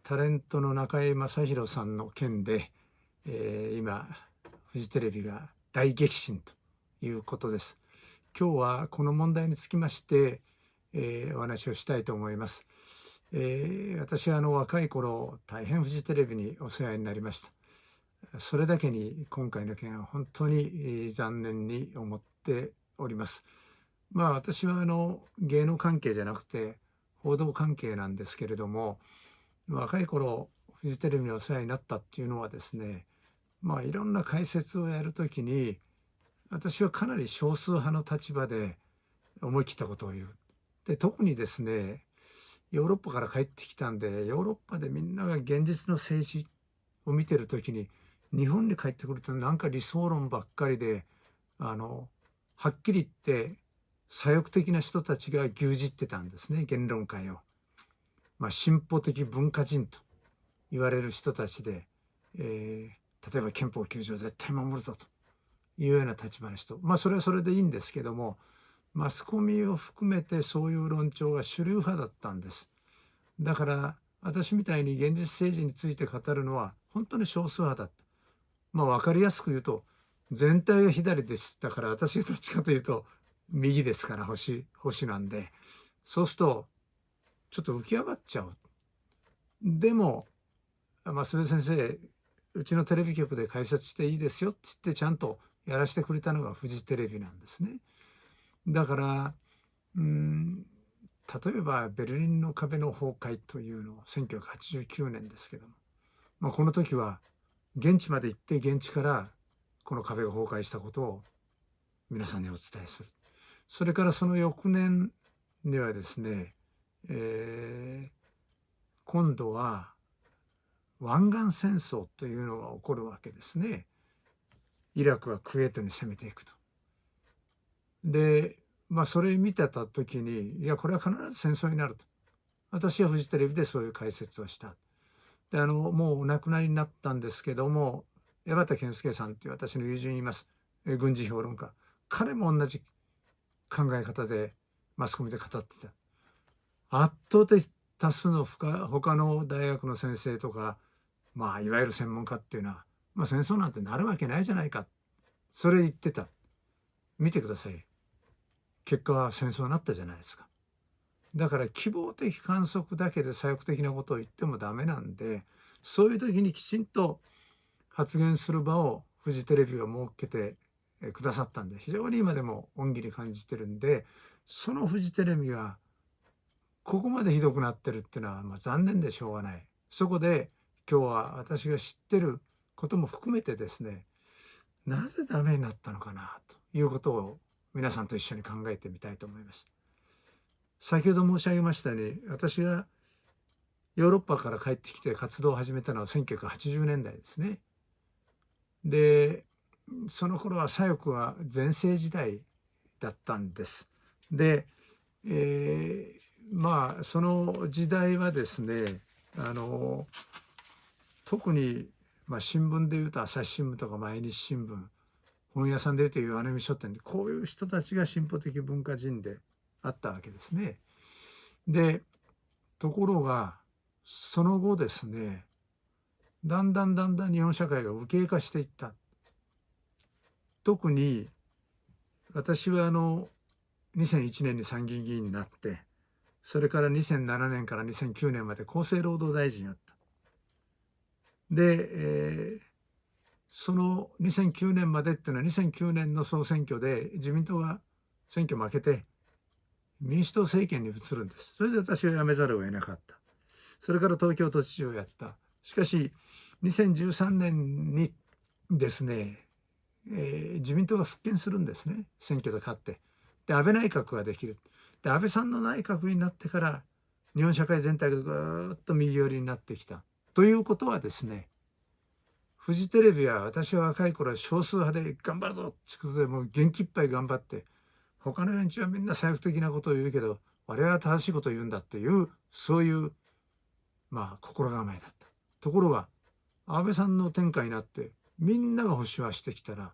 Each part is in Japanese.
タレントの中居正広さんの件で、今フジテレビが大激震ということです。今日はこの問題につきまして、お話をしたいと思います。私は若い頃大変フジテレビにお世話になりました。それだけに今回の件は本当に残念に思っております。私は芸能関係じゃなくて報道関係なんですけれども、若い頃フジテレビにお世話になったっていうのはですね、いろんな解説をやるときに私はかなり少数派の立場で思い切ったことを言う。で、特にですね、ヨーロッパから帰ってきたんで、ヨーロッパでみんなが現実の政治を見てるときに、日本に帰ってくるとなんか理想論ばっかりで、はっきり言って左翼的な人たちが牛耳ってたんですね、言論会を。進歩的文化人と言われる人たちで、例えば憲法9条絶対守るぞというような立場の人、それはそれでいいんですけども、マスコミを含めてそういう論調が主流派だったんです。だから私みたいに現実政治について語るのは本当に少数派だった。分かりやすく言うと全体が左でしたから、私どっちかというと右ですから、保守なんで、そうするとちょっと浮き上がっちゃう。でも増先生、うちのテレビ局で解説していいですよって言ってちゃんとやらせてくれたのがフジテレビなんですね。だから例えばベルリンの壁の崩壊というのを1989年ですけども、この時は現地まで行って現地からこの壁が崩壊したことを皆さんにお伝えする。それからその翌年にはですね、今度は湾岸戦争というのが起こるわけですね。イラクはクウェートに攻めていくと。で、それ見てた時に、いやこれは必ず戦争になると。私はフジテレビでそういう解説をした。で、もうお亡くなりになったんですけども、江端健介さんっていう私の友人います。軍事評論家。彼も同じ考え方でマスコミで語ってた。圧倒的多数の他の大学の先生とか、いわゆる専門家っていうのは、戦争なんてなるわけないじゃないか。それ言ってた。見てください。結果は戦争になったじゃないですか。だから希望的観測だけで左翼的なことを言ってもダメなんで、そういう時にきちんと発言する場をフジテレビが設けてくださったんで、非常に今でも恩義に感じてるんで、そのフジテレビがここまでひどくなってるっていうのは残念でしょうがない。そこで今日は私が知ってることも含めてですね、なぜダメになったのかなということを皆さんと一緒に考えてみたいと思います。先ほど申し上げましたように、私がヨーロッパから帰ってきて活動を始めたのは1980年代ですね。で、その頃は左翼は全盛時代だったんです。で、その時代はですね、特に、新聞でいうと朝日新聞とか毎日新聞、本屋さんでいうと岩波書店で、こういう人たちが進歩的文化人であったわけですね。で、ところがその後ですね、だんだん日本社会が右傾化していった。特に私は2001年に参議院議員になって、それから2007年から2009年まで厚生労働大臣をやった。で、その2009年までっていうのは2009年の総選挙で自民党が選挙負けて民主党政権に移るんです。それで私は辞めざるを得なかった。それから東京都知事をやった。しかし2013年にですね、自民党が復権するんですね、選挙で勝って。で、安倍内閣ができる。で、安倍さんの内閣になってから日本社会全体がぐーっと右寄りになってきた。ということはですね、フジテレビは私は若い頃は少数派で頑張るぞってことでもう元気いっぱい頑張って、他の連中はみんな左翼的なことを言うけど我々は正しいことを言うんだっていう、そういう心構えだった。ところが安倍さんの天下になってみんなが保守はしてきたら、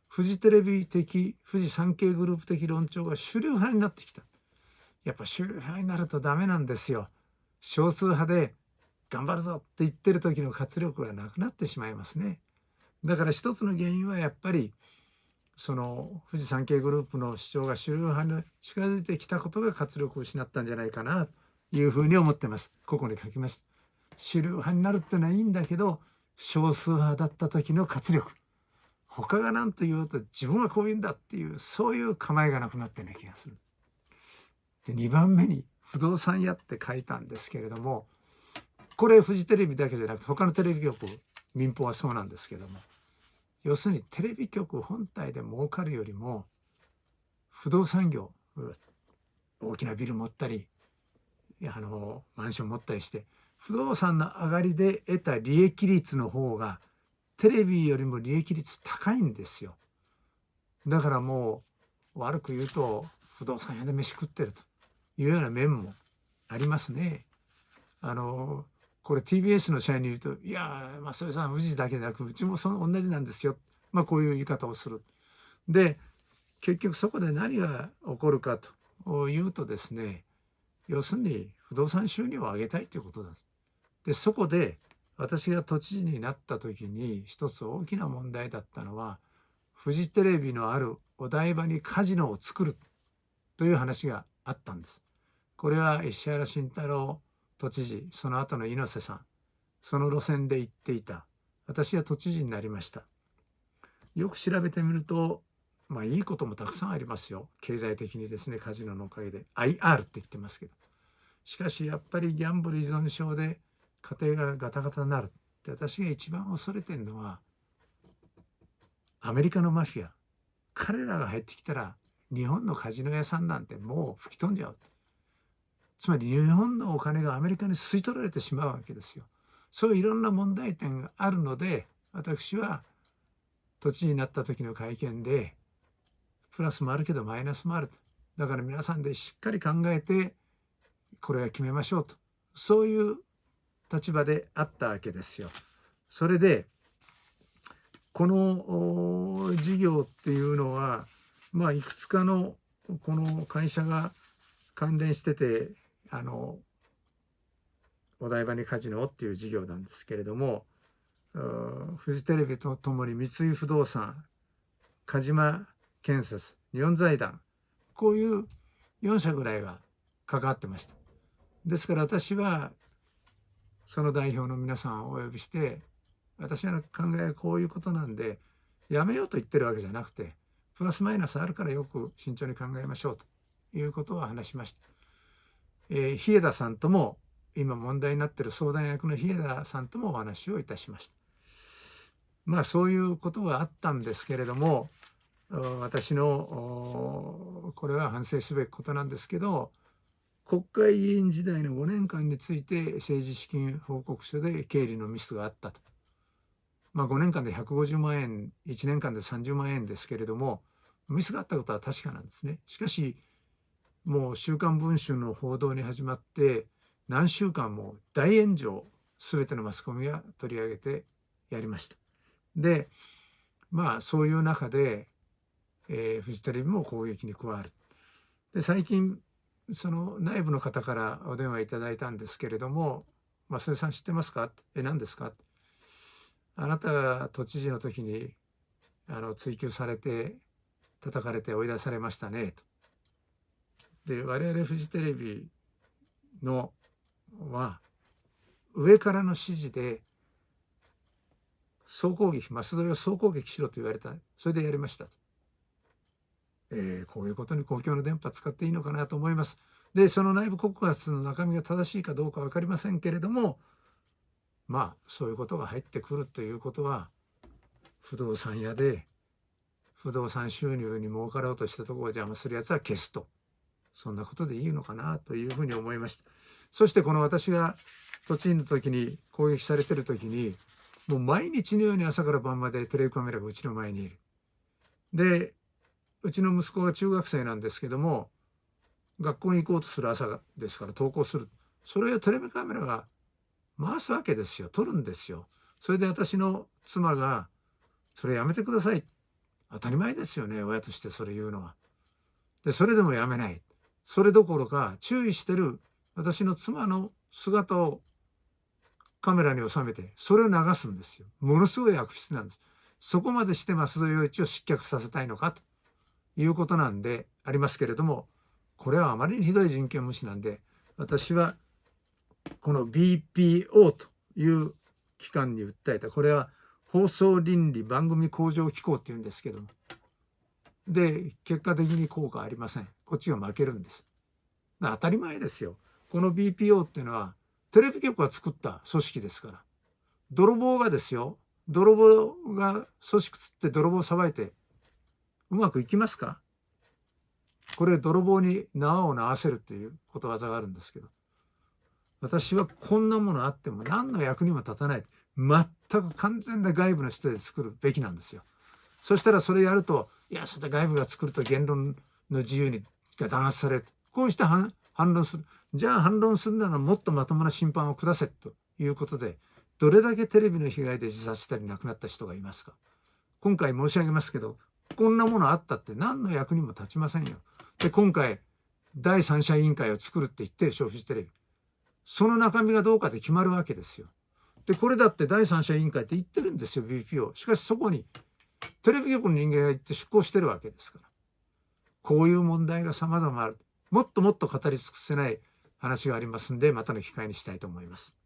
フジテレビ的、フジ産経グループ的論調が主流派になってきた。やっぱ主流派になるとダメなんですよ。少数派で頑張るぞって言ってる時の活力がなくなってしまいますね。だから一つの原因はやっぱりその富士山系グループの主張が主流派に近づいてきたことが活力を失ったんじゃないかなというふうに思ってます。ここに書きました。主流派になるっていうのはいいんだけど、少数派だった時の活力、他が何と言うと自分はこういうんだっていう、そういう構えがなくなったような気がする。で、2番目に不動産屋って書いたんですけれども、これフジテレビだけじゃなくて他のテレビ局、民放はそうなんですけども、要するにテレビ局本体で儲かるよりも不動産業、大きなビル持ったりマンション持ったりして不動産の上がりで得た利益率の方がテレビよりも利益率高いんですよ。だからもう悪く言うと不動産屋で飯食ってるというような面もありますね。これ TBS の社員に言うと「いやそれさん富士だけじゃなくうちも同じなんですよ」こういう言い方をする。で結局そこで何が起こるかというとですね、要するに不動産収入を上げたいということなんです。でそこで私が都知事になった時に一つ大きな問題だったのは、フジテレビのあるお台場にカジノを作るという話があったんです。これは石原慎太郎都知事、その後の猪瀬さん、その路線で行っていた。私は都知事になりました。よく調べてみるといいこともたくさんありますよ。経済的にですね、カジノのおかげで IR って言ってますけど、しかしやっぱりギャンブル依存症で家庭がガタガタになるって私が一番恐れてるのはアメリカのマフィア。彼らが入ってきたら日本のカジノ屋さんなんてもう吹き飛んじゃう。つまり日本のお金がアメリカに吸い取られてしまうわけですよ。そういういろんな問題点があるので、私は都知事になった時の会見でプラスもあるけどマイナスもあると。だから皆さんでしっかり考えてこれは決めましょうと、そういう立場であったわけですよ。それでこの事業っていうのはいくつかのこの会社が関連しててお台場にカジノっていう事業なんですけれども、フジテレビとともに三井不動産、鹿島建設、日本財団、こういう4社ぐらいが関わってました。ですから私はその代表の皆さんをお呼びして、私の考えはこういうことなんでやめようと言ってるわけじゃなくて、プラスマイナスあるからよく慎重に考えましょうということを話しました。日枝さんとも今問題になっている相談役の日枝さんともお話をいたしました。そういうことがあったんですけれども、私のこれは反省すべきことなんですけど、国会議員時代の5年間について政治資金報告書で経理のミスがあったと。5年間で150万円、1年間で30万円ですけれども、ミスがあったことは確かなんですね。しかしもう週刊文春の報道に始まって何週間も大炎上、全てのマスコミが取り上げてやりました。でそういう中で、フジテレビも攻撃に加わる。で最近その内部の方からお電話いただいたんですけれども「増江さん知ってますか?」何ですか?」あなたが都知事の時に追及されて叩かれて追い出されましたね」と。で我々フジテレビのは上からの指示で総攻撃、舛添を総攻撃しろと言われた。それでやりましたと。こういうことに公共の電波使っていいのかなと思います。でその内部告発の中身が正しいかどうか分かりませんけれども、そういうことが入ってくるということは不動産屋で不動産収入に儲かろうとしたところを邪魔するやつは消すと、そんなことでいいのかなというふうに思いました。そしてこの私が都知事の時に攻撃されてる時にもう毎日のように朝から晩までテレビカメラがうちの前にいる。でうちの息子が中学生なんですけども、学校に行こうとする朝ですから登校する。それをテレビカメラが回すわけですよ。撮るんですよ。それで私の妻が「それやめてください」。当たり前ですよね、親としてそれ言うのは。でそれでもやめない。それどころか注意してる私の妻の姿をカメラに収めて、それを流すんですよ。ものすごい悪質なんです。そこまでして舛戸洋一を失脚させたいのかということなんでありますけれども、これはあまりにひどい人権無視なんで、私はこの BPO という機関に訴えた、これは放送倫理番組向上機構っていうんですけども、で結果的に効果ありません。こっちが負けるんです。当たり前ですよ。この BPO っていうのはテレビ局が作った組織ですから、泥棒がですよ、泥棒が組織つって泥棒さばいてうまくいきますか？これ泥棒に縄を縄せるっていうことわざがあるんですけど、私はこんなものあっても何の役にも立たない、全く完全な外部の人で作るべきなんですよ。そしたらそれやると、いやそれで外部が作ると言論の自由にが弾圧される、こうして反論する。じゃあ反論するならもっとまともな審判を下せということで、どれだけテレビの被害で自殺したり亡くなった人がいますか。今回申し上げますけど、こんなものあったって何の役にも立ちませんよ。で今回第三者委員会を作るって言ってるでしょ、フジテレビ。その中身がどうかで決まるわけですよ。でこれだって第三者委員会って言ってるんですよ、 BPO。 しかしそこにテレビ局の人間が行って出向してるわけですから、こういう問題が様々ある。もっともっと語り尽くせない話がありますんで、またの機会にしたいと思います。